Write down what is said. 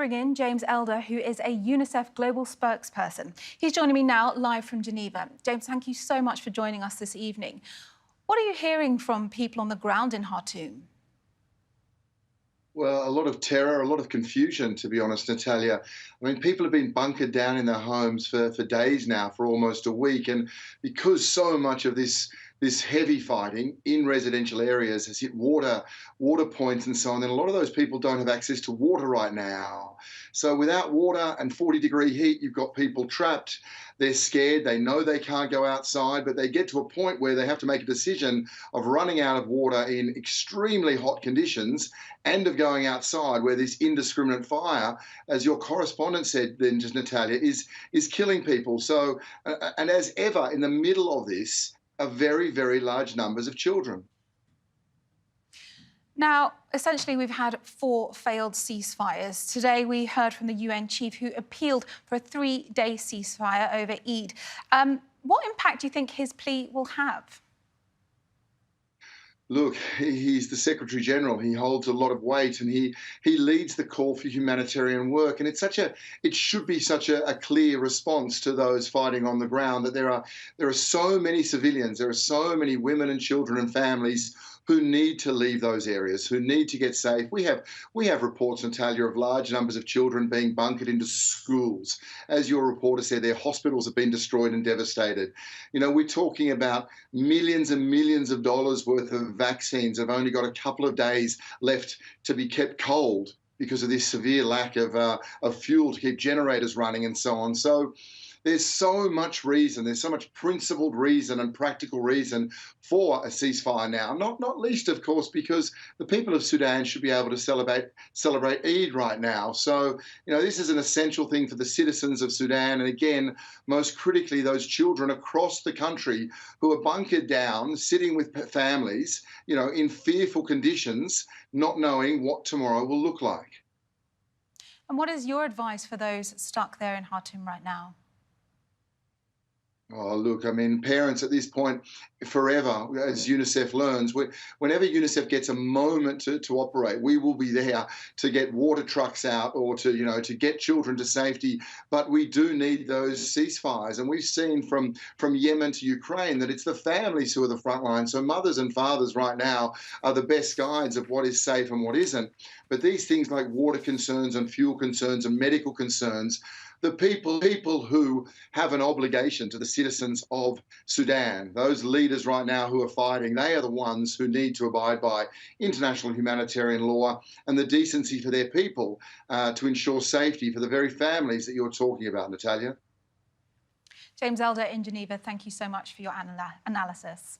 bring in James Elder, who is a Unicef global spokesperson. He's joining me now live from Geneva. James, thank you so much for joining us this evening. What are you hearing from people on the ground in Khartoum? Well, a lot of terror, a lot of confusion, to be honest, Natalia. I mean, people have been bunkered down in their homes for days now, for almost a week. And because so much of this heavy fighting in residential areas has hit water points and so on, then a lot of those people don't have access to water right now. So without water and 40-degree heat, you've got people trapped. They're scared. They know they can't go outside, but they get to a point where they have to make a decision of running out of water in extremely hot conditions and of going outside where this indiscriminate fire, as your correspondent said then just, Natalia, is killing people. So, and as ever, in the middle of this are very, very large numbers of children. Now, essentially, we've had 4 failed ceasefires. Today, we heard from the UN chief who appealed for a 3-day ceasefire over Eid. What impact do you think his plea will have? Look, he's the Secretary General. He holds a lot of weight, and he leads the call for humanitarian work. And it should be such a clear response to those fighting on the ground that there are so many civilians, there are so many women and children and families who need to leave those areas, who need to get safe. We have reports, Natalia, of large numbers of children being bunkered into schools. As your reporter said, their hospitals have been destroyed and devastated. You know, we're talking about millions and millions of dollars worth of vaccines have only got a couple of days left to be kept cold because of this severe lack of fuel to keep generators running and so on. So there's so much reason, there's so much principled reason and practical reason for a ceasefire now. Not least, of course, because the people of Sudan should be able to celebrate Eid right now. So, you know, this is an essential thing for the citizens of Sudan. And again, most critically, those children across the country who are bunkered down, sitting with families, you know, in fearful conditions, not knowing what tomorrow will look like. And what is your advice for those stuck there in Khartoum right now? Oh, look, I mean, parents at this point, forever, as UNICEF learns, whenever UNICEF gets a moment to operate, we will be there to get water trucks out or to get children to safety. But we do need those ceasefires. And we've seen from Yemen to Ukraine that it's the families who are the front line. So mothers and fathers right now are the best guides of what is safe and what isn't. But these things like water concerns and fuel concerns and medical concerns, the people who have an obligation to the citizens of Sudan, those leaders right now who are fighting, they are the ones who need to abide by international humanitarian law and the decency for their people to ensure safety for the very families that you're talking about, Natalia. James Elder in Geneva, thank you so much for your analysis.